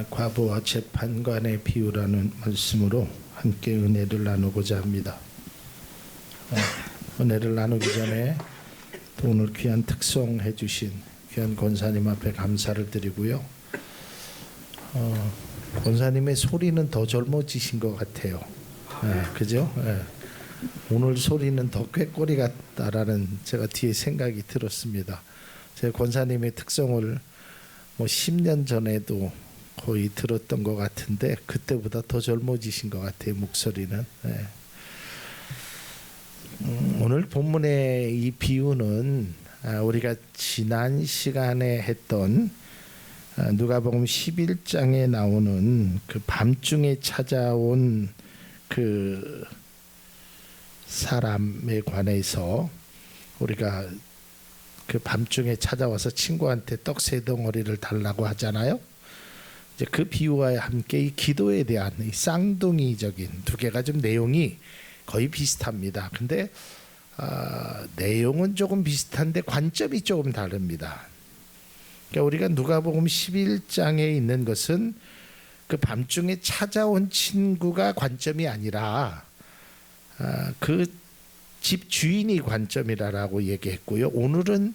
과부와 재판관의 비유라는 말씀으로 함께 은혜를 나누고자 합니다. 은혜를 나누기 전에 또 오늘 귀한 특송해 주신 귀한 권사님 앞에 감사를 드리고요. 권사님의 소리는 더 젊어지신 것 같아요. 그죠? 오늘 소리는 더 꾀꼬리 같다라는 제가 뒤에 생각이 들었습니다. 제 권사님의 특성을 10년 전에도 거의 들었던 것 같은데 그때보다 더 젊어지신 것 같아요. 목소리는. 오늘 본문의 이 비유는 우리가 지난 시간에 했던 누가복음 11장에 나오는 그 밤중에 찾아온 그 사람에 관해서 우리가 그 밤중에 찾아와서 친구한테 떡 세 덩어리를 달라고 하잖아요. 이제 그 비유와 함께 이 기도에 대한 이 쌍둥이적인 두 개가 좀 내용이 거의 비슷합니다. 근데 내용은 조금 비슷한데 관점이 조금 다릅니다. 그러니까 우리가 누가복음 11장에 있는 것은 그 밤중에 찾아온 친구가 관점이 아니라 그 집 주인이 관점이라고 얘기했고요. 오늘은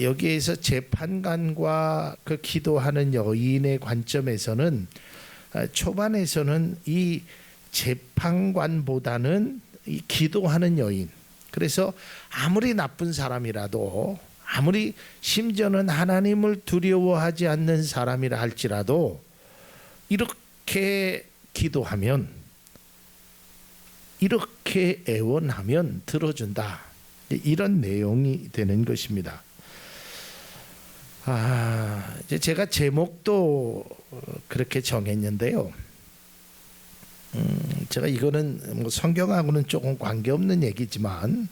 여기에서 재판관과 그 기도하는 여인의 관점에서는 초반에서는 이 재판관보다는 이 기도하는 여인, 그래서 아무리 나쁜 사람이라도 아무리 심지어는 하나님을 두려워하지 않는 사람이라 할지라도 이렇게 기도하면, 이렇게 애원하면 들어준다, 이런 내용이 되는 것입니다. 이제 제가 제목도 그렇게 정했는데요. 제가 이거는 성경하고는 조금 관계없는 얘기지만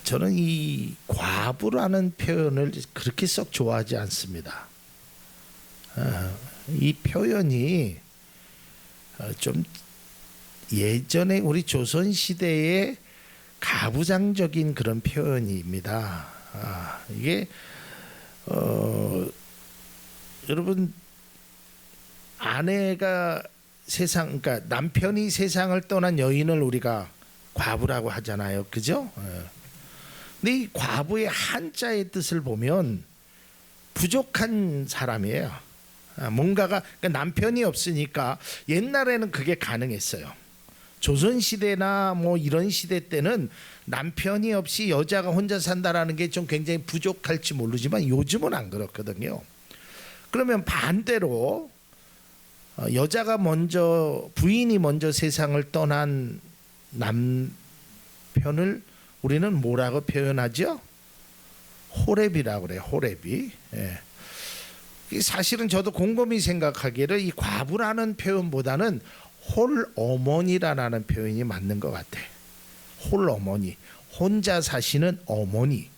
저는 이 과부라는 표현을 그렇게 썩 좋아하지 않습니다. 이 표현이 좀 예전에 우리 조선시대의 가부장적인 그런 표현입니다. 이게 여러분, 아내가 그러니까 남편이 세상을 떠난 여인을 우리가 과부라고 하잖아요. 그죠? 근데 이 과부의 한자의 뜻을 보면 부족한 사람이에요. 뭔가가, 그러니까 남편이 없으니까 옛날에는 그게 가능했어요. 조선시대나 이런 시대 때는 남편이 없이 여자가 혼자 산다라는 게 좀 굉장히 부족할지 모르지만 요즘은 안 그렇거든요. 그러면 반대로 여자가 먼저, 부인이 먼저 세상을 떠난 남편을 우리는 뭐라고 표현하죠? 호렙이라고 그래요. 호렙이. 사실은 저도 곰곰이 생각하기를 이 과부라는 표현보다는 홀어머니라는 표현이 맞는 것 같아. 홀어머니, 혼자 사시는 어머니.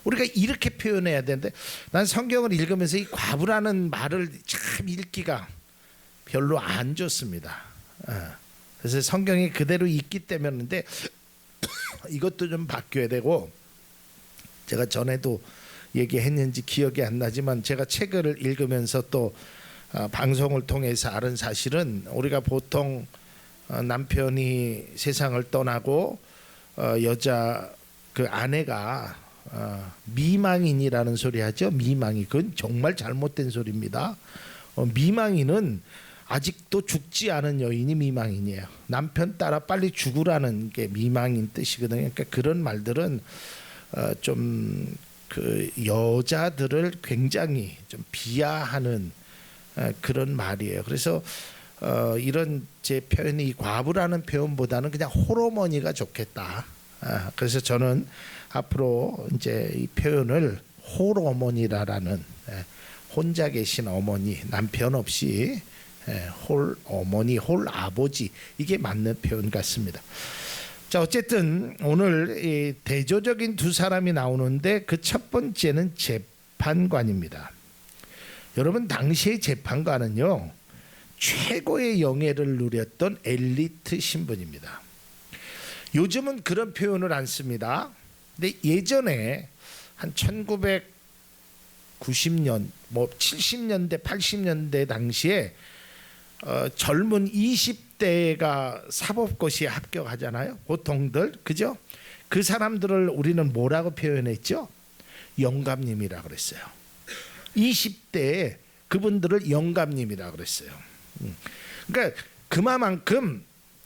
우리가 이렇게 표현해야 되는데 난 성경을 읽으면서 이 과부라는 말을 참 읽기가 별로 안 좋습니다. 그래서 성경이 그대로 있기 때문인데 이것도 좀 바뀌어야 되고, 제가 전에도 얘기했는지 기억이 안 나지만 제가 책을 읽으면서 또 방송을 통해서 알은 사실은, 우리가 보통 남편이 세상을 떠나고 여자 그 아내가 미망인이라는 소리 하죠. 미망인, 그건 정말 잘못된 소리입니다. 미망인은 아직도 죽지 않은 여인이 미망인이에요. 남편 따라 빨리 죽으라는 게 미망인 뜻이거든요. 그러니까 그런 말들은 좀 그 여자들을 굉장히 좀 비하하는 그런 말이에요. 그래서 이런 제 표현이 과부라는 표현보다는 그냥 홀어머니가 좋겠다. 그래서 저는 앞으로 이제 이 표현을 홀어머니라는, 혼자 계신 어머니, 남편 없이 홀어머니, 홀아버지, 이게 맞는 표현 같습니다. 자, 어쨌든 오늘 이 대조적인 두 사람이 나오는데 그 첫 번째는 재판관입니다. 여러분, 당시의 재판관은요, 최고의 영예를 누렸던 엘리트 신분입니다. 요즘은 그런 표현을 안 씁니다. 근데 예전에 한 90년 뭐 70년대 80년대 당시에 젊은 20대가 사법고시에 합격하잖아요. 보통들 그죠? 그 사람들을 우리는 뭐라고 표현했죠? 영감님이라 그랬어요. 20대에 그분들을 영감님이라 그랬어요. 그러니까 그만큼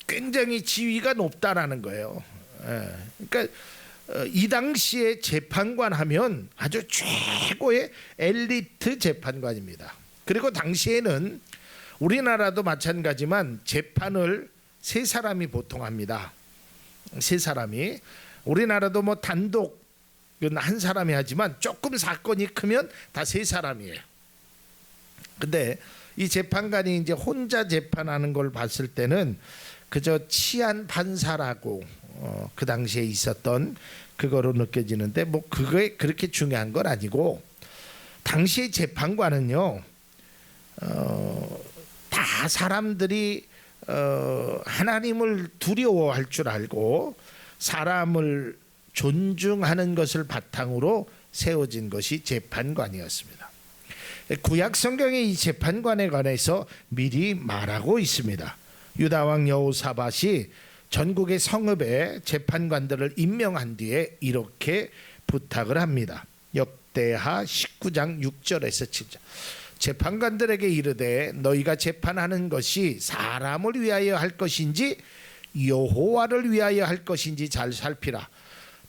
굉장히 지위가 높다라는 거예요. 그러니까 이 당시에 재판관 하면 아주 최고의 엘리트 재판관입니다. 그리고 당시에는 우리나라도 마찬가지만 재판을 세 사람이 보통 합니다. 세 사람이. 우리나라도 뭐 단독은 한 사람이 하지만 조금 사건이 크면 다 세 사람이에요. 근데 이 재판관이 이제 혼자 재판하는 걸 봤을 때는 그저 치안 판사라고 그 당시에 있었던 그거로 느껴지는데 뭐 그게 그렇게 중요한 건 아니고 당시의 재판관은요 다 사람들이 하나님을 두려워할 줄 알고 사람을 존중하는 것을 바탕으로 세워진 것이 재판관이었습니다. 구약 성경에 이 재판관에 관해서 미리 말하고 있습니다. 유다왕 여호사밧이 전국의 성읍에 재판관들을 임명한 뒤에 이렇게 부탁을 합니다. 역대하 19장 6절에서 7절. 재판관들에게 이르되 너희가 재판하는 것이 사람을 위하여 할 것인지 여호와를 위하여 할 것인지 잘 살피라.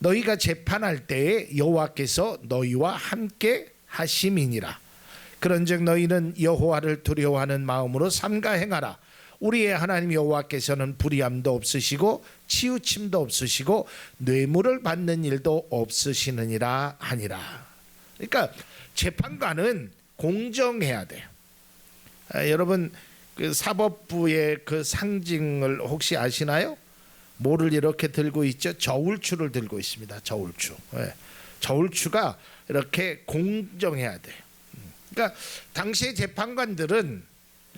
너희가 재판할 때에 여호와께서 너희와 함께 하심이니라. 그런즉 너희는 여호와를 두려워하는 마음으로 삼가 행하라. 우리의 하나님 여호와께서는 불의함도 없으시고 치우침도 없으시고 뇌물을 받는 일도 없으시느니라 하니라. 그러니까 재판관은 공정해야 돼요. 여러분 그 사법부의 그 상징을 혹시 아시나요? 뭐를 이렇게 들고 있죠? 저울추를 들고 있습니다. 저울추. 저울추가 이렇게 공정해야 돼요. 그러니까 당시의 재판관들은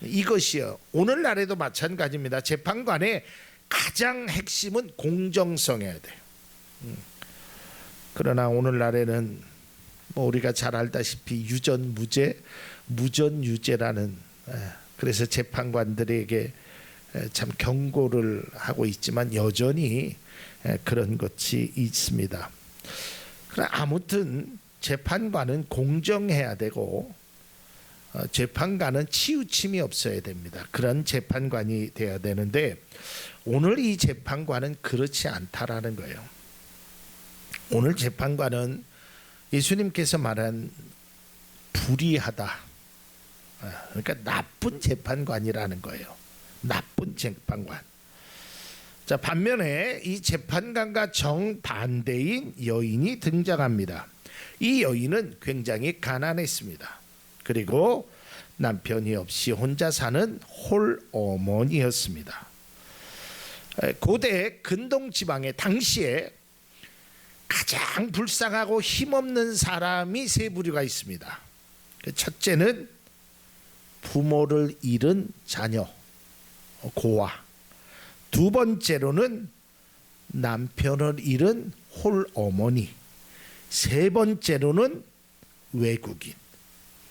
이것이요. 오늘날에도 마찬가지입니다. 재판관의 가장 핵심은 공정성이어야 돼요. 그러나 오늘날에는 뭐 우리가 잘 알다시피 유전무죄, 무전유죄라는 그래서 재판관들에게 참 경고를 하고 있지만 여전히 그런 것이 있습니다. 그러나 아무튼 재판관은 공정해야 되고 재판관은 치우침이 없어야 됩니다. 그런 재판관이 되어야 되는데 오늘 이 재판관은 그렇지 않다라는 거예요. 오늘 재판관은 예수님께서 말한 불의하다. 그러니까 나쁜 재판관이라는 거예요. 나쁜 재판관. 자, 반면에 이 재판관과 정반대인 여인이 등장합니다. 이 여인은 굉장히 가난했습니다. 그리고 남편이 없이 혼자 사는 홀어머니였습니다. 고대 근동 지방에 당시에 가장 불쌍하고 힘없는 사람이 세 부류가 있습니다. 첫째는 부모를 잃은 자녀, 고아. 두 번째로는 남편을 잃은 홀어머니. 세 번째로는 외국인.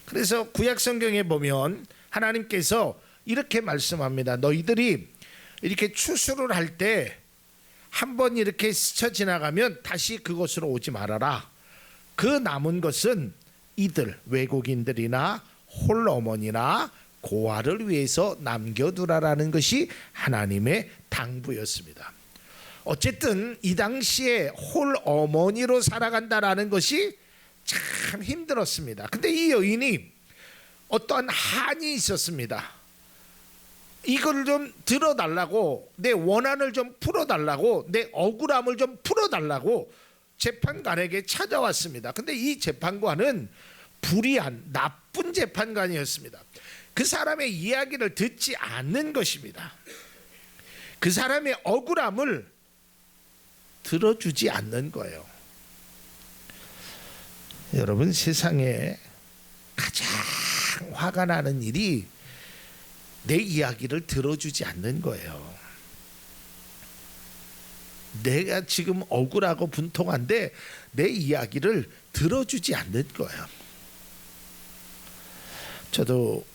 그래서 구약 성경에 보면 하나님께서 이렇게 말씀합니다. 너희들이 이렇게 추수를 할 때 한 번 이렇게 스쳐 지나가면 다시 그곳으로 오지 말아라. 그 남은 것은 이들 외국인들이나 홀어머니나 고아를 위해서 남겨두라라는 것이 하나님의 당부였습니다. 어쨌든 이 당시에 홀어머니로 살아간다라는 것이 참 힘들었습니다. 근데 이 여인이 어떠한 한이 있었습니다. 이걸 좀 들어달라고, 내 원한을 좀 풀어달라고, 내 억울함을 좀 풀어달라고 재판관에게 찾아왔습니다. 근데 이 재판관은 불의한 나쁜 재판관이었습니다. 그 사람의 이야기를 듣지 않는 것입니다. 그 사람의 억울함을 들어주지 않는 거예요. 여러분, 세상에 가장 화가 나는 일이 내 이야기를 들어주지 않는 거예요. 내가 지금 억울하고 분통한데 내 이야기를 들어주지 않는 거예요. 저도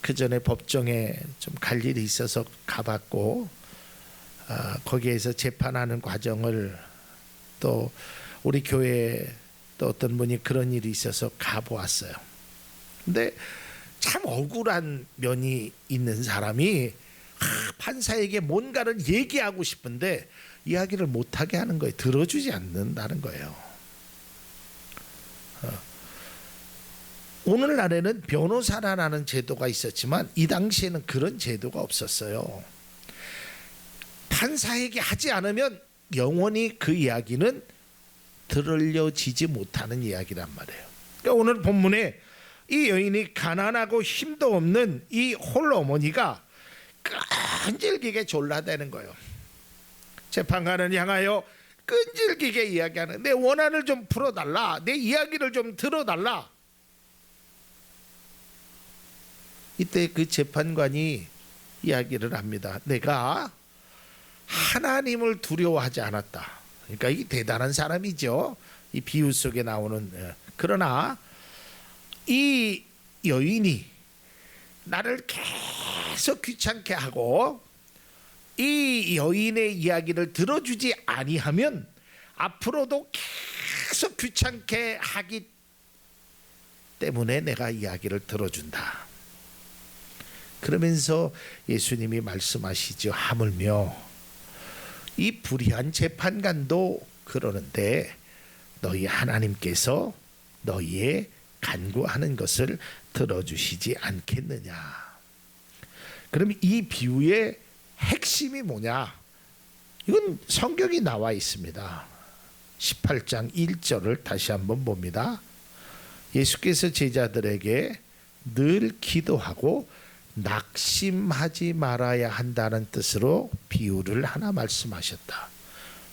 그 전에 법정에 좀 갈 일이 있어서 가봤고, 거기에서 재판하는 과정을 또 우리 교회에 또 어떤 분이 그런 일이 있어서 가보았어요. 근데 참 억울한 면이 있는 사람이 판사에게 뭔가를 얘기하고 싶은데 이야기를 못하게 하는 거예요. 들어주지 않는다는 거예요. 오늘날에는 변호사라는 제도가 있었지만 이 당시에는 그런 제도가 없었어요. 판사에게 하지 않으면 영원히 그 이야기는 들려지지 못하는 이야기란 말이에요. 그러니까 오늘 본문에 이 여인이 가난하고 힘도 없는 이 홀어머니가 끈질기게 졸라대는 거예요. 재판관을 향하여 끈질기게 이야기하는, 내 원한을 좀 풀어달라, 내 이야기를 좀 들어달라. 이때 그 재판관이 이야기를 합니다. 내가 하나님을 두려워하지 않았다. 그러니까 이 대단한 사람이죠. 이 비유 속에 나오는. 그러나 이 여인이 나를 계속 귀찮게 하고 이 여인의 이야기를 들어주지 아니하면 앞으로도 계속 귀찮게 하기 때문에 내가 이야기를 들어준다. 그러면서 예수님이 말씀하시죠. 하물며 이 불의한 재판관도 그러는데 너희 하나님께서 너희의 간구하는 것을 들어주시지 않겠느냐. 그럼 이 비유의 핵심이 뭐냐? 이건 성경이 나와 있습니다. 18장 1절을 다시 한번 봅니다. 예수께서 제자들에게 늘 기도하고 낙심하지 말아야 한다는 뜻으로 비유를 하나 말씀하셨다.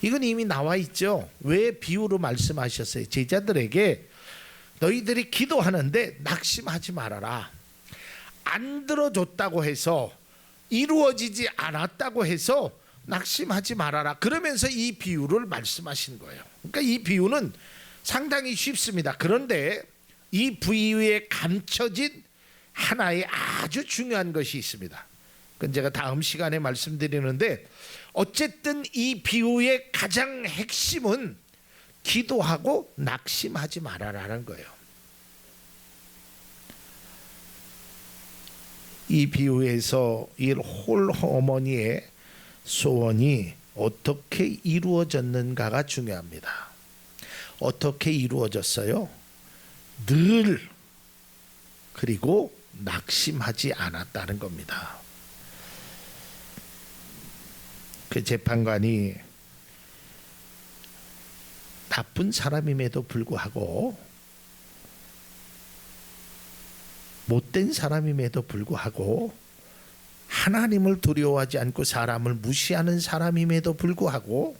이건 이미 나와 있죠. 왜 비유로 말씀하셨어요? 제자들에게 너희들이 기도하는데 낙심하지 말아라. 안 들어줬다고 해서, 이루어지지 않았다고 해서 낙심하지 말아라. 그러면서 이 비유를 말씀하신 거예요. 그러니까 이 비유는 상당히 쉽습니다. 그런데 이 비유에 감춰진 하나의 아주 중요한 것이 있습니다. 그건 제가 다음 시간에 말씀드리는데, 어쨌든 이 비유의 가장 핵심은 기도하고 낙심하지 말아라는 거예요. 이 비유에서 이 홀어머니의 소원이 어떻게 이루어졌는가가 중요합니다. 어떻게 이루어졌어요? 늘, 그리고 낙심하지 않았다는 겁니다. 그 재판관이 나쁜 사람임에도 불구하고, 못된 사람임에도 불구하고, 하나님을 두려워하지 않고 사람을 무시하는 사람임에도 불구하고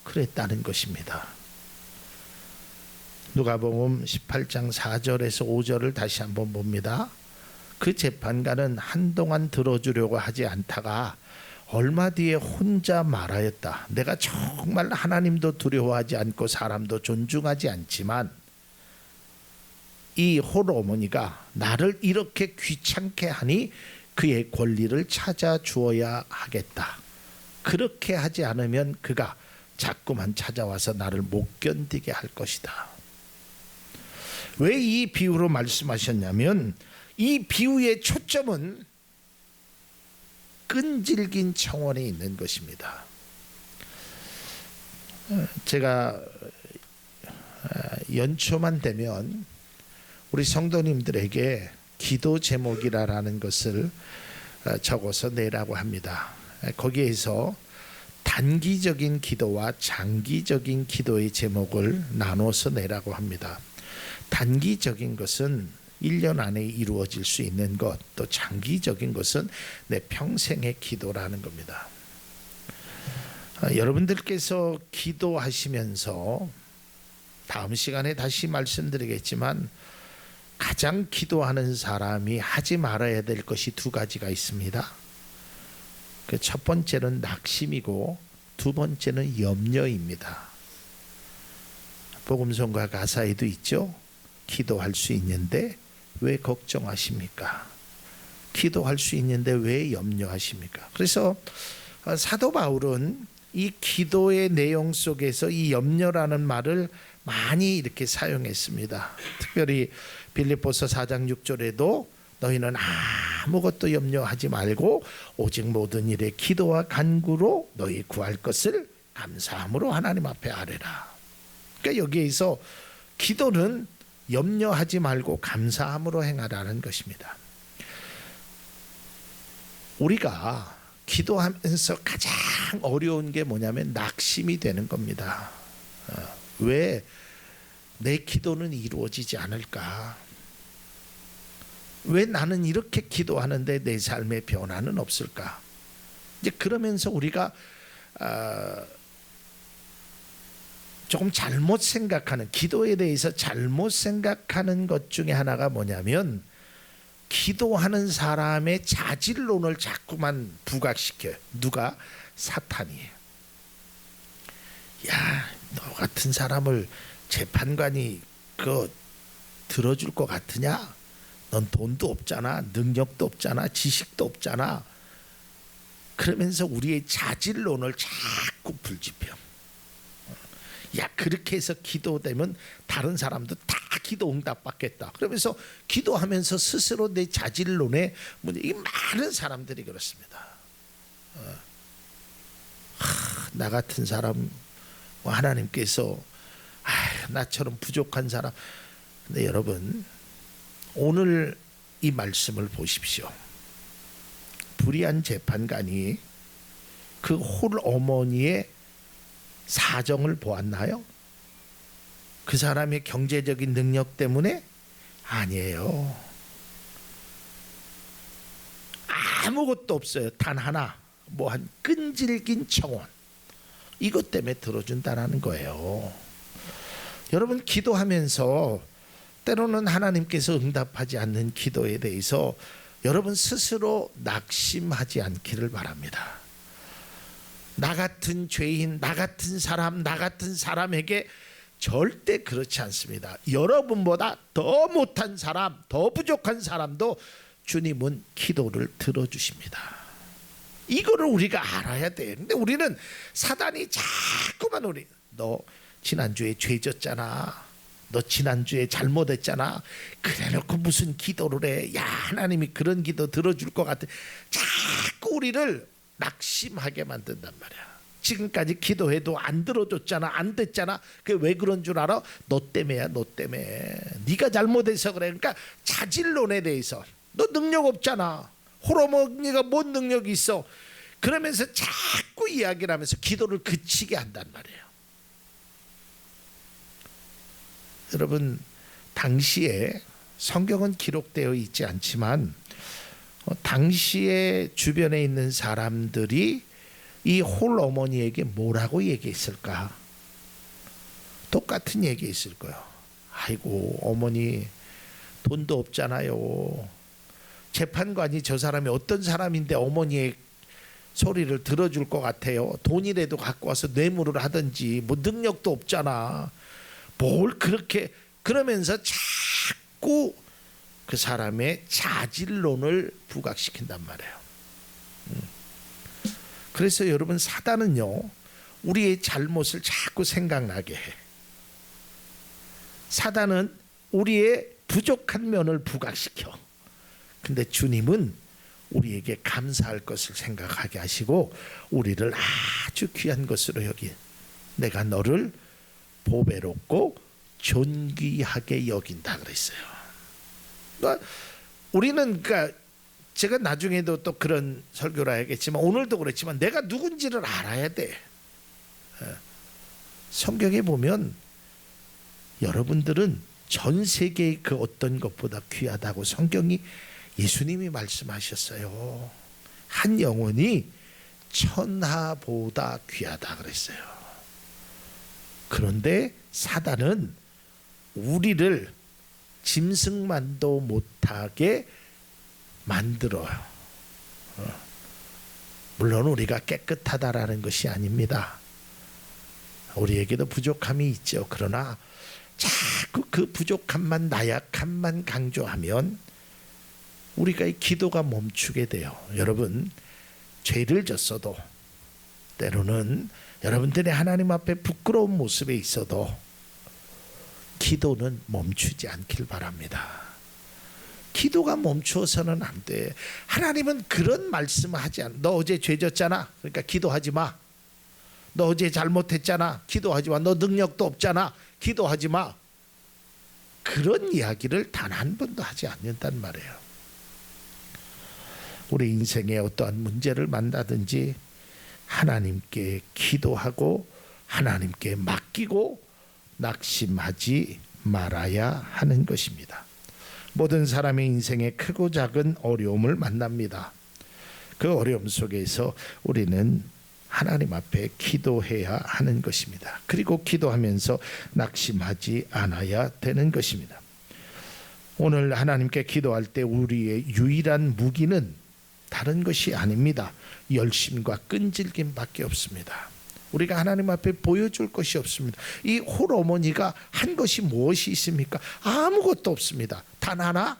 그랬다는 것입니다. 누가복음 18장 4절에서 5절을 다시 한번 봅니다. 그 재판관은 한동안 들어주려고 하지 않다가 얼마 뒤에 혼자 말하였다. 내가 정말 하나님도 두려워하지 않고 사람도 존중하지 않지만 이 홀어머니가 나를 이렇게 귀찮게 하니 그의 권리를 찾아 주어야 하겠다. 그렇게 하지 않으면 그가 자꾸만 찾아와서 나를 못 견디게 할 것이다. 왜 이 비유로 말씀하셨냐면, 이 비유의 초점은 끈질긴 청원에 있는 것입니다. 제가 연초만 되면 우리 성도님들에게 기도 제목이라는 것을 적어서 내라고 합니다. 거기에서 단기적인 기도와 장기적인 기도의 제목을 나눠서 내라고 합니다. 단기적인 것은 1년 안에 이루어질 수 있는 것, 또 장기적인 것은 내 평생의 기도라는 겁니다. 여러분들께서 기도하시면서, 다음 시간에 다시 말씀드리겠지만, 가장 기도하는 사람이 하지 말아야 될 것이 두 가지가 있습니다. 그 첫 번째는 낙심이고 두 번째는 염려입니다. 복음성가 가사에도 있죠. 기도할 수 있는데 왜 걱정하십니까? 기도할 수 있는데 왜 염려하십니까? 그래서 사도 바울은 이 기도의 내용 속에서 이 염려라는 말을 많이 이렇게 사용했습니다. 특별히 빌립보서 4장 6절에도 너희는 아무것도 염려하지 말고 오직 모든 일에 기도와 간구로 너희 구할 것을 감사함으로 하나님 앞에 아뢰라. 그러니까 여기에서 기도는 염려하지 말고 감사함으로 행하라는 것입니다. 우리가 기도하면서 가장 어려운 게 뭐냐면 낙심이 되는 겁니다. 왜 내 기도는 이루어지지 않을까? 왜 나는 이렇게 기도하는데 내 삶의 변화는 없을까? 이제 그러면서 우리가 조금 잘못 생각하는, 기도에 대해서 잘못 생각하는 것 중에 하나가 뭐냐면 기도하는 사람의 자질론을 자꾸만 부각시켜요. 누가? 사탄이에요. 야, 너 같은 사람을 재판관이 들어줄 것 같으냐? 넌 돈도 없잖아, 능력도 없잖아, 지식도 없잖아. 그러면서 우리의 자질론을 자꾸 불지펴. 야, 그렇게 해서 기도되면 다른 사람도 다 기도 응답 받겠다. 그러면서 기도하면서 스스로 내 자질론에 이 많은 사람들이 그렇습니다. 나 같은 사람, 하나님께서 나처럼 부족한 사람. 근데 여러분, 오늘 이 말씀을 보십시오. 불의한 재판관이 그 홀 어머니의 사정을 보았나요? 그 사람의 경제적인 능력 때문에? 아니에요. 아무것도 없어요. 단 하나, 한 끈질긴 청원, 이것 때문에 들어준다라는 거예요. 여러분, 기도하면서 때로는 하나님께서 응답하지 않는 기도에 대해서 여러분 스스로 낙심하지 않기를 바랍니다. 나 같은 죄인, 나 같은 사람, 나 같은 사람에게 절대 그렇지 않습니다. 여러분보다 더 못한 사람, 더 부족한 사람도 주님은 기도를 들어주십니다. 이거를 우리가 알아야 돼. 근데 우리는 사단이 자꾸만 너 지난주에 죄 졌잖아, 너 지난주에 잘못했잖아, 그래놓고 무슨 기도를 해. 야, 하나님이 그런 기도 들어줄 것 같아. 자꾸 우리를 낙심하게 만든단 말이야. 지금까지 기도해도 안 들어줬잖아, 안 됐잖아. 그게 왜 그런 줄 알아? 너 때문에야, 너 때문에. 네가 잘못해서 그래. 그러니까 자질론에 대해서 너 능력 없잖아, 호러머니가 뭔 능력이 있어, 그러면서 자꾸 이야기를 하면서 기도를 그치게 한단 말이에요. 여러분, 당시에 성경은 기록되어 있지 않지만 당시에 주변에 있는 사람들이 이 홀 어머니에게 뭐라고 얘기했을까? 똑같은 얘기 있을 거예요. 아이고, 어머니 돈도 없잖아요. 재판관이 저 사람이 어떤 사람인데 어머니의 소리를 들어줄 것 같아요. 돈이라도 갖고 와서 뇌물을 하든지, 능력도 없잖아. 뭘 그렇게. 그러면서 자꾸 그 사람의 자질론을 부각시킨단 말이에요. 그래서 여러분, 사단은요, 우리의 잘못을 자꾸 생각나게 해. 사단은 우리의 부족한 면을 부각시켜. 근데 주님은 우리에게 감사할 것을 생각하게 하시고 우리를 아주 귀한 것으로 여기, 내가 너를 보배롭고 존귀하게 여긴다 그랬어요. 그러니까 우리는, 제가 나중에도 또 그런 설교를 하겠지만 오늘도 그렇지만 내가 누군지를 알아야 돼. 성경에 보면 여러분들은 전 세계의 그 어떤 것보다 귀하다고 성경이, 예수님이 말씀하셨어요. 한 영혼이 천하보다 귀하다 그랬어요. 그런데 사단은 우리를 짐승만도 못하게 만들어요. 물론 우리가 깨끗하다라는 것이 아닙니다. 우리에게도 부족함이 있죠. 그러나 자꾸 그 부족함만 나약함만 강조하면 우리가 이 기도가 멈추게 돼요. 여러분, 죄를 졌어도 때로는 여러분들이 하나님 앞에 부끄러운 모습에 있어도 기도는 멈추지 않길 바랍니다. 기도가 멈추어서는 안 돼. 하나님은 그런 말씀을 하지 않아. 너 어제 죄 졌잖아. 그러니까 기도하지 마. 너 어제 잘못했잖아. 기도하지 마. 너 능력도 없잖아. 기도하지 마. 그런 이야기를 단 한 번도 하지 않는단 말이에요. 우리 인생에 어떠한 문제를 만나든지 하나님께 기도하고 하나님께 맡기고 낙심하지 말아야 하는 것입니다. 모든 사람의 인생에 크고 작은 어려움을 만납니다. 그 어려움 속에서 우리는 하나님 앞에 기도해야 하는 것입니다. 그리고 기도하면서 낙심하지 않아야 되는 것입니다. 오늘 하나님께 기도할 때 우리의 유일한 무기는 다른 것이 아닙니다. 열심과 끈질김밖에 없습니다. 우리가 하나님 앞에 보여줄 것이 없습니다. 이 홀어머니가 한 것이 무엇이 있습니까? 아무것도 없습니다. 단 하나,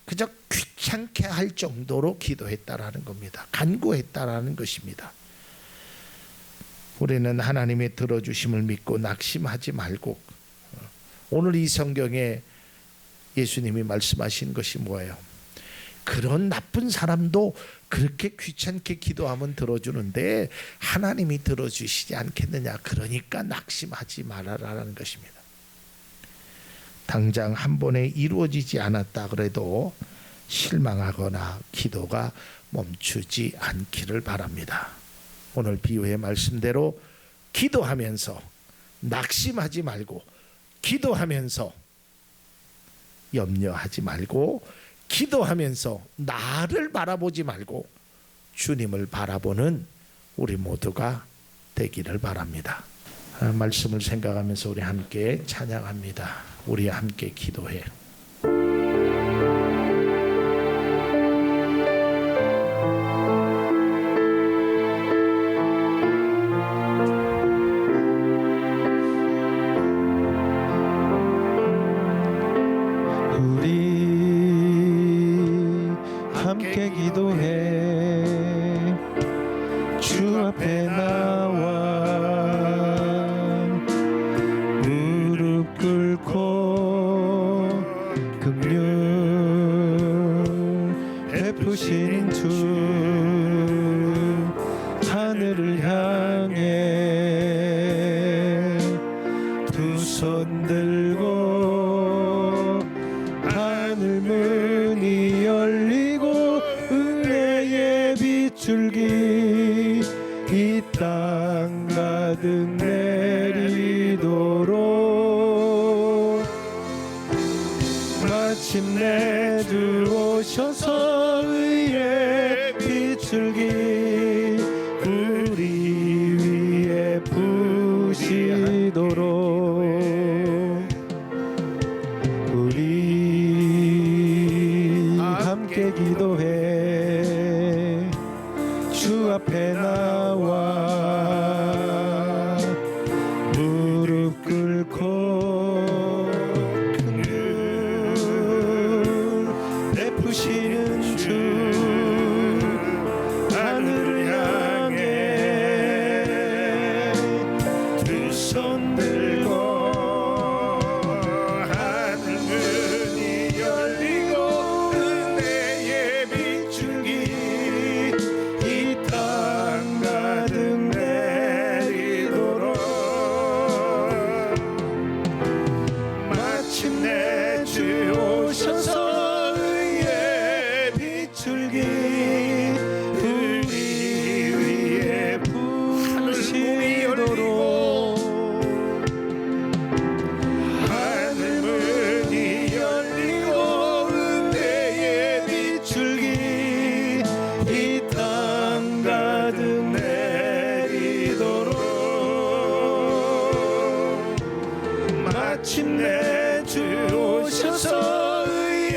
그저 귀찮게 할 정도로 기도했다라는 겁니다. 간구했다라는 것입니다. 우리는 하나님의 들어주심을 믿고 낙심하지 말고, 오늘 이 성경에 예수님이 말씀하신 것이 뭐예요? 그런 나쁜 사람도 그렇게 귀찮게 기도하면 들어주는데 하나님이 들어주시지 않겠느냐. 그러니까 낙심하지 말아라라는 것입니다. 당장 한 번에 이루어지지 않았다 그래도 실망하거나 기도가 멈추지 않기를 바랍니다. 오늘 비유의 말씀대로 기도하면서 낙심하지 말고, 기도하면서 염려하지 말고, 기도하면서 나를 바라보지 말고 주님을 바라보는 우리 모두가 되기를 바랍니다. 말씀을 생각하면서 우리 함께 찬양합니다. 우리 함께 기도해. 함께 기도해. 주 앞에 나와 무릎 꿇고 긍휼 베푸신 주 하늘을 향해 두 손 들고 하늘 문이 열리고 은혜의 빗줄기 이 땅 가득 내리도록 마침내 주 오셔서 의의 빗줄기 우리 위에 부시도록 우리 함께 기도해. 주 앞에 나와 무릎 꿇고 긍휼 베푸시는 주 하늘을 향해 두 손 들고 하늘 문이 열리고 은혜의 빗줄기 이 땅 가득 내리도록 마침내 주 오셔서 의의 빗줄기 우리 위에 부시도록 하늘 문이 열리고 은혜의 빗줄기 이 땅 가득 내리도록 마침내 주 오셔서 의의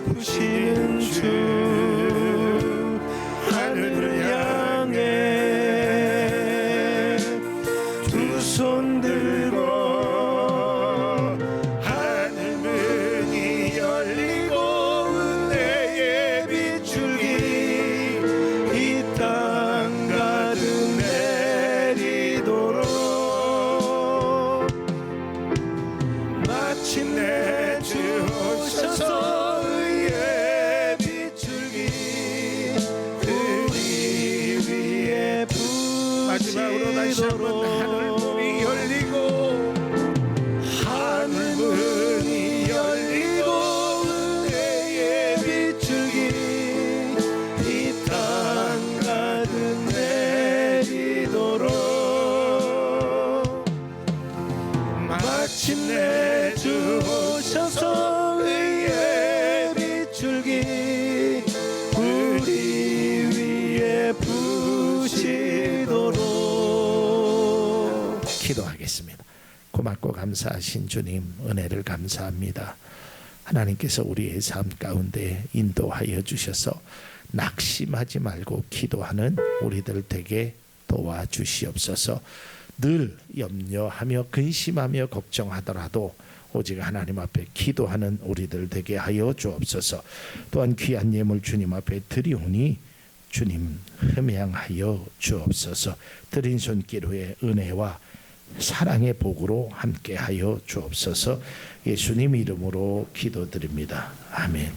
베푸시는 주 하늘을 향해 두 손 들고 하늘 문이 열리고 은혜의 빛줄기 이 땅 가득 내리도록 마침내 주 오셔서 의의 빛줄기 우리 위에 부시도록 마지막으로 다시 한번 하늘 문이 열리고 하늘 문이 열리고 은혜의 빛줄기 이 땅 가득 내리도록 마침내 주 오셔서 의의 빛줄기 우리 위에 부시도록. 기도하겠습니다. 고맙고 감사하신 주님, 은혜를 감사합니다. 하나님께서 우리의 삶 가운데 인도하여 주셔서 낙심하지 말고 기도하는 우리들 되게 도와주시옵소서. 늘 염려하며 근심하며 걱정하더라도 오직 하나님 앞에 기도하는 우리들 되게 하여 주옵소서. 또한 귀한 예물 주님 앞에 드리오니 주님 흠양하여 주옵소서. 드린 손길의 은혜와 사랑의 복으로 함께하여 주옵소서. 예수님 이름으로 기도드립니다. 아멘.